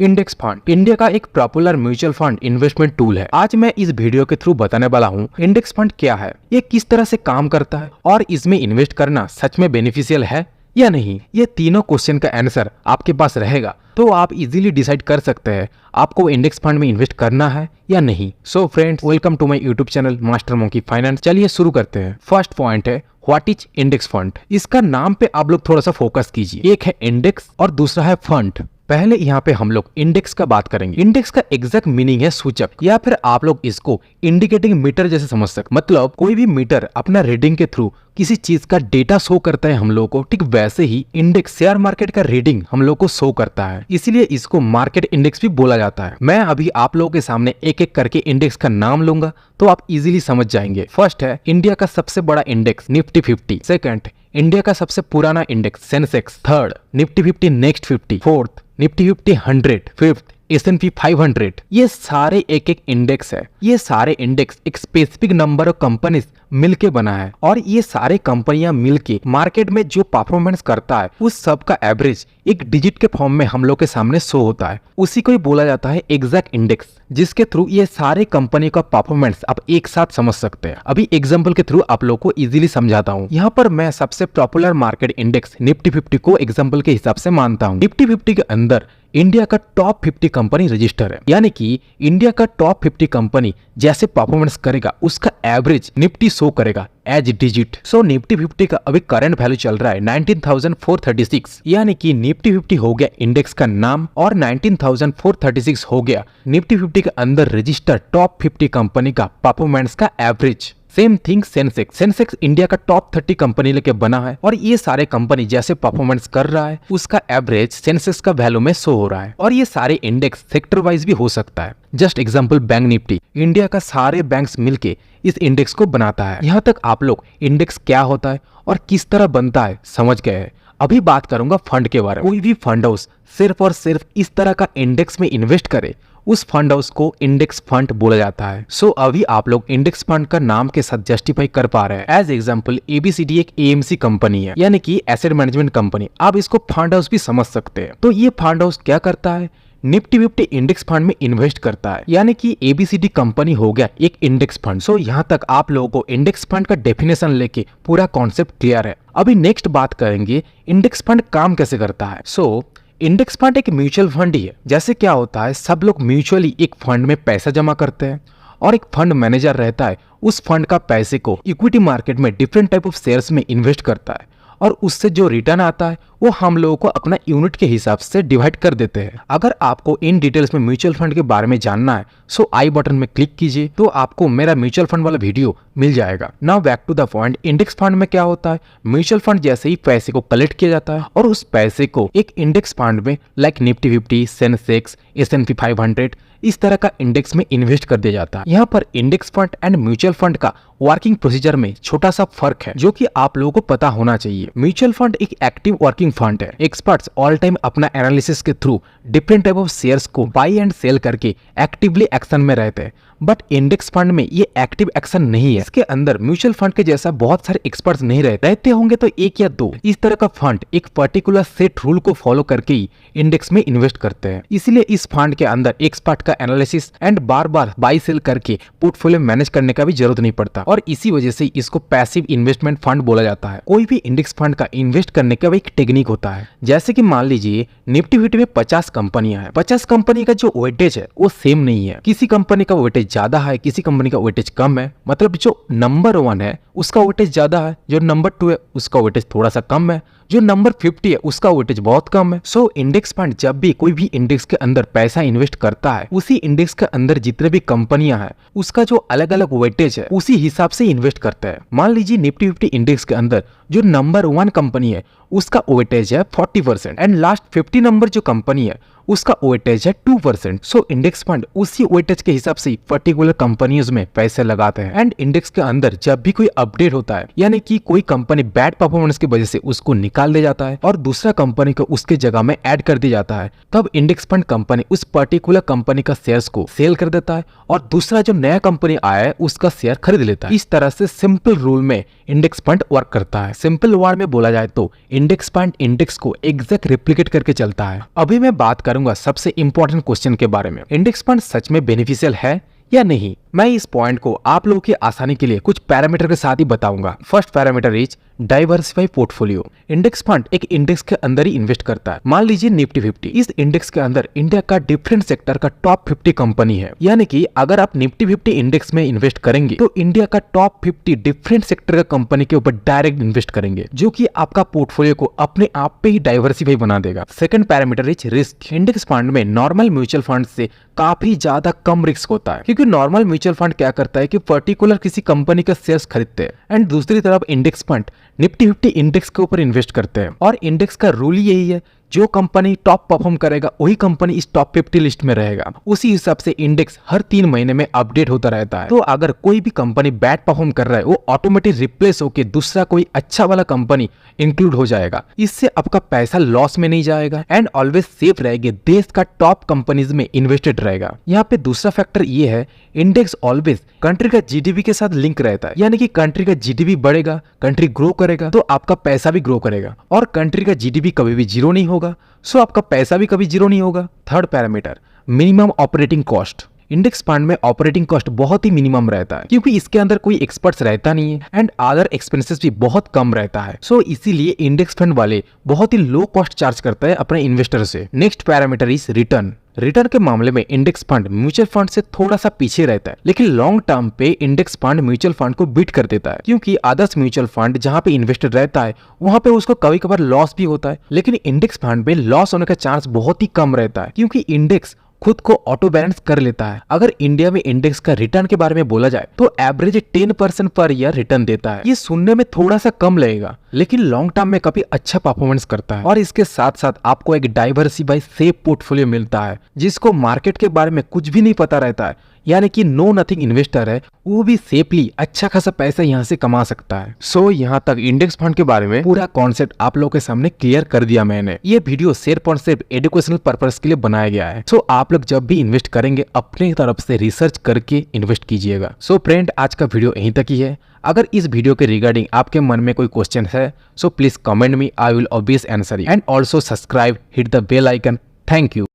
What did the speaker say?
Index fund India का एक popular mutual fund investment tool है। आज मैं इस वीडियो के थ्रू बताने वाला हूँ इंडेक्स फंड क्या है, ये किस तरह से काम करता है और इसमें इन्वेस्ट करना सच में बेनिफिशियल है या नहीं। ये तीनों क्वेश्चन का आंसर आपके पास रहेगा तो आप इजीली डिसाइड कर सकते हैं आपको इंडेक्स फंड में इन्वेस्ट करना है या नहीं। So friends, welcome to my YouTube channel master monkey finance. चलिए शुरू करते हैं। फर्स्ट पॉइंट है व्हाट इज इंडेक्स फंड। इसका नाम पे आप लोग थोड़ा सा फोकस कीजिए। एक है इंडेक्स और दूसरा है फंड। पहले यहाँ पे हम लोग इंडेक्स का बात करेंगे। इंडेक्स का एग्जैक्ट मीनिंग है सूचक, या फिर आप लोग इसको इंडिकेटिंग मीटर जैसे समझ सकते। मतलब कोई भी मीटर अपना रीडिंग के थ्रू किसी चीज का डेटा शो करता है हम लोगों को, ठीक वैसे ही इंडेक्स शेयर मार्केट का रीडिंग हम लोग को शो करता है, इसीलिए इसको मार्केट इंडेक्स भी बोला जाता है। मैं अभी आप लोगों के सामने एक एक करके इंडेक्स का नाम लूंगा तो आप इजीली समझ जाएंगे। फर्स्ट है इंडिया का सबसे बड़ा इंडेक्स निफ्टी 50। सेकंड, इंडिया का सबसे पुराना index Sensex. Third, Nifty 50 next 50। Fourth, Nifty 50 100। Fifth, S&P 500। ये सारे एक एक इंडेक्स है। ये सारे इंडेक्स एक स्पेसिफिक नंबर ऑफ कंपनीज मिलके बना है और ये सारे कंपनियां मिलके मार्केट में जो परफॉर्मेंस करता है उस सब का एवरेज एक डिजिट के फॉर्म में हम लोग के सामने शो होता है। उसी को ही बोला जाता है एग्जैक्ट इंडेक्स, जिसके थ्रू ये सारे कंपनी का परफॉर्मेंस आप एक साथ समझ सकते हैं। अभी एग्जांपल के थ्रू आप लोग को इजीली समझाता हूँ। यहाँ पर मैं सबसे पॉपुलर मार्केट इंडेक्स निफ्टी 50 को एग्जाम्पल के हिसाब से मानता हूँ। निफ्टी 50 के अंदर इंडिया का टॉप 50 कंपनी रजिस्टर है, यानी कि इंडिया का टॉप 50 कंपनी जैसे परफॉर्मेंस करेगा उसका एवरेज निफ्टी शो करेगा एज डिजिट। सो निफ्टी 50 का अभी करंट वैल्यू चल रहा है 19,436, यानी कि निफ्टी 50 हो गया इंडेक्स का नाम और 19,436 हो गया निफ्टी 50 के अंदर रजिस्टर टॉप 50 कंपनी का परफॉर्मेंस का average. Same thing Sensex. Sensex India का टॉप 30 कंपनी लेके बना है और ये सारे कंपनी जैसे परफॉर्मेंस कर रहा है उसका एवरेज सेंसेक्स का वैल्यू में शो हो रहा है। और ये सारे इंडेक्स सेक्टर वाइज भी हो सकता है। Just example bank Nifty, India का सारे बैंक्स मिलके इस इंडेक्स को बनाता है। यहाँ तक आप लोग इंडेक्स क्या होता है और किस तरह बनता है समझ गए हैं। अभी बात करूंगा फंड के बारे में। कोई भी फंड हाउस सिर्फ और सिर्फ इस तरह का इंडेक्स में इन्वेस्ट करे उस फंड हाउस को इंडेक्स फंड बोला जाता है। सो अभी आप लोग इंडेक्स फंड का नाम के साथ जस्टिफाई कर पा रहे हैं। एज एग्जांपल ABCD एक AMC कंपनी है, यानी कि एसेट मैनेजमेंट कंपनी। आप इसको फंड हाउस भी समझ सकते हैं। तो ये फंड हाउस क्या करता है, निफ्टी 50 इंडेक्स फंड में इन्वेस्ट करता है, यानी कि ABCD कंपनी हो गया एक इंडेक्स फंड। सो यहाँ तक आप लोगों को इंडेक्स फंड का डेफिनेशन लेके पूरा कॉन्सेप्ट क्लियर है। अभी नेक्स्ट बात करेंगे इंडेक्स फंड काम कैसे करता है। सो इंडेक्स फंड एक म्यूचुअल फंड ही है। जैसे क्या होता है, सब लोग म्यूचुअली एक फंड में पैसा जमा करते हैं और एक फंड मैनेजर रहता है उस फंड का पैसे को इक्विटी मार्केट में डिफरेंट टाइप ऑफ शेयर्स में इन्वेस्ट करता है और उससे जो रिटर्न आता है वो हम लोगों को अपना यूनिट के हिसाब से डिवाइड कर देते हैं। अगर आपको इन डिटेल्स में म्यूचुअल फंड के बारे में जानना है सो आई बटन में क्लिक कीजिए तो आपको मेरा म्यूचुअल फंड वाला वीडियो मिल जाएगा। Now back to the point. Index fund में क्या होता है, म्यूचुअल फंड जैसे ही पैसे को कलेक्ट किया जाता है और उस पैसे को एक इंडेक्स फंड में लाइक निफ्टी 50, सेंसेक्स, S&P 500 इस तरह का इंडेक्स में इन्वेस्ट कर दिया जाता है। यहाँ पर index fund and mutual fund का वर्किंग प्रोसीजर में छोटा सा फर्क है जो कि आप लोगों को पता होना चाहिए। म्यूचुअल फंड एक एक्टिव वर्किंग फंड है। एक्सपर्ट्स ऑल टाइम अपना एनालिसिस के through different type of shares को बाई एंड सेल करके एक्टिवली एक्शन में रहते हैं। बट इंडेक्स फंड में ये एक्टिव एक्शन नहीं है। इसके अंदर म्यूचुअल फंड के जैसा बहुत सारे एक्सपर्ट्स नहीं रहते होंगे तो एक या दो। इस तरह का फंड एक पर्टिकुलर सेट रूल को फॉलो करके ही इंडेक्स में इन्वेस्ट करते हैं। इसीलिए इस फंड के अंदर एक्सपर्ट का एनालिसिस एंड बार बार बाई सेल करके पोर्टफोलियो मैनेज करने का भी जरूरत नहीं पड़ता और इसी वजह से इसको पैसिव इन्वेस्टमेंट फंड बोला जाता है। कोई भी इंडेक्स फंड का इन्वेस्ट करने का एक टेक्निक होता है। जैसे कि मान लीजिए निफ्टी 50 में 50 कंपनियां हैं। 50 कंपनी का जो वेटेज है वो सेम नहीं है। किसी कंपनी का वेटेज ज्यादा है, किसी कंपनी का वेटेज कम है। मतलब जो नंबर 1 है उसका वेटेज ज्यादा है, जो नंबर 2 है उसका वेटेज थोड़ा सा कम है, जो नंबर 50 है उसका वेटेज बहुत कम है। सो इंडेक्स फंड जब भी कोई भी इंडेक्स के अंदर पैसा इन्वेस्ट करता है उसी इंडेक्स के अंदर जितने भी कंपनियां हैं उसका जो अलग अलग वेटेज है उसी हिसाब से इन्वेस्ट करता है। मान लीजिए निफ्टी 50 इंडेक्स के अंदर जो नंबर 1 कंपनी है उसका वेटेज है 40% एंड लास्ट 50 नंबर जो कंपनी है उसका वेटेज है 2%। सो इंडेक्स फंड उसी वेटेज के हिसाब से पर्टिकुलर कंपनियों में पैसे लगाते हैं एंड इंडेक्स के अंदर जब भी कोई अपडेट होता है यानी कि कोई कंपनी बैड परफॉर्मेंस की वजह से उसको निकाल निकाल दिया जाता है और दूसरा कंपनी को उसके जगह में ऐड कर दिया जाता है, तब इंडेक्स फंड कंपनी उस पर्टिकुलर कंपनी का शेयर्स को सेल कर देता है और दूसरा जो नया कंपनी आया है उसका शेयर खरीद लेता है। इस तरह से सिंपल रूल में इंडेक्स फंड वर्क करता है। सिंपल वर्ड में बोला जाए तो इंडेक्स फंड इंडेक्स को एग्जैक्ट रेप्लिकेट करके चलता है। अभी मैं बात करूंगा सबसे इंपॉर्टेंट क्वेश्चन के बारे में, इंडेक्स फंड सच में बेनिफिशियल है या नहीं। मैं इस पॉइंट को आप लोगों की आसानी के लिए कुछ पैरामीटर के साथ ही बताऊंगा। First parameter is diversify portfolio. Index fund एक इंडेक्स के अंदर ही इन्वेस्ट करता है। मान लीजिए निफ्टी 50, इस इंडेक्स के अंदर इंडिया का डिफरेंट सेक्टर का टॉप 50 कंपनी है, यानी कि अगर आप निफ्टी 50 इंडेक्स में इन्वेस्ट करेंगे तो इंडिया का टॉप 50 डिफरेंट सेक्टर का कंपनी के ऊपर डायरेक्ट इन्वेस्ट करेंगे, जो कि आपका पोर्टफोलियो को अपने आप पे ही डाइवर्सिफाई बना देगा। Second parameter is risk. Index fund में नॉर्मल म्यूचुअल फंड से काफी ज्यादा कम रिस्क होता है, क्योंकि नॉर्मल म्यूचुअल फंड क्या करता है कि पर्टिकुलर किसी कंपनी का शेयर्स खरीदते हैं एंड दूसरी तरफ इंडेक्स फंड निफ्टी 50 इंडेक्स के ऊपर इन्वेस्ट करते हैं। और इंडेक्स का रूल यही है, जो कंपनी टॉप परफॉर्म करेगा वही कंपनी इस टॉप 50 लिस्ट में रहेगा। उसी हिसाब से इंडेक्स हर 3 महीने में अपडेट होता रहता है। तो अगर कोई भी कंपनी बैड परफॉर्म कर रहा है वो ऑटोमेटिक रिप्लेस होकर दूसरा कोई अच्छा वाला कंपनी इंक्लूड हो जाएगा। इससे आपका पैसा लॉस में नहीं जाएगा एंड ऑलवेज सेफ रहेगा, देश का टॉप कंपनीज में इन्वेस्टेड रहेगा। यहाँ पे दूसरा फैक्टर ये है, इंडेक्स ऑलवेज कंट्री का जीडीपी के साथ लिंक रहता है, यानी कि कंट्री का जीडीपी बढ़ेगा, कंट्री ग्रो करेगा तो आपका पैसा भी ग्रो करेगा, और कंट्री का जीडीपी कभी भी जीरो नहीं होगा सो आपका पैसा भी कभी जीरो नहीं होगा। Third parameter minimum operating cost. Index fund में ऑपरेटिंग कॉस्ट बहुत ही मिनिमम रहता है, क्योंकि इसके अंदर कोई एक्सपर्ट्स रहता नहीं है एंड अदर एक्सपेंसेस भी बहुत कम रहता है। सो इसीलिए इंडेक्स फंड वाले बहुत ही लो कॉस्ट चार्ज करता है अपने इन्वेस्टर से। Next parameter is return. Return के मामले में इंडेक्स फंड म्यूचुअल फंड से थोड़ा सा पीछे रहता है, लेकिन लॉन्ग टर्म पे इंडेक्स फंड म्यूचुअल फंड को बीट कर देता है, क्योंकि अदर्स म्यूचुअल फंड जहां पे इन्वेस्टेड रहता है वहां पे उसको कभी कभार लॉस भी होता है, लेकिन इंडेक्स फंड में लॉस होने का चांस बहुत ही कम रहता है, क्योंकि इंडेक्स खुद को ऑटो बैलेंस कर लेता है। अगर इंडिया में इंडेक्स का रिटर्न के बारे में बोला जाए तो एवरेज 10% पर ईयर रिटर्न देता है। ये सुनने में थोड़ा सा कम लगेगा, लेकिन लॉन्ग टर्म में काफी अच्छा परफॉर्मेंस करता है। और इसके साथ साथ आपको एक डाइवर्सिफाई सेफ पोर्टफोलियो मिलता है, जिसको मार्केट के बारे में कुछ भी नहीं पता रहता है, यानी कि नो नथिंग इन्वेस्टर है वो भी सेफली अच्छा खासा पैसा यहाँ से कमा सकता है। सो यहाँ तक इंडेक्स फंड के बारे में पूरा कॉन्सेप्ट आप लोगों के सामने क्लियर कर दिया मैंने। ये वीडियो सिर्फ और सिर्फ एजुकेशनल पर्पस के लिए बनाया गया है। सो आप लोग जब भी इन्वेस्ट करेंगे अपने तरफ से रिसर्च करके इन्वेस्ट कीजिएगा। सो फ्रेंड, आज का वीडियो यहीं तक ही है। अगर इस वीडियो के रिगार्डिंग आपके मन में कोई क्वेश्चन है so please comment me, I will obvious answer and also subscribe, hit the bell icon. Thank you.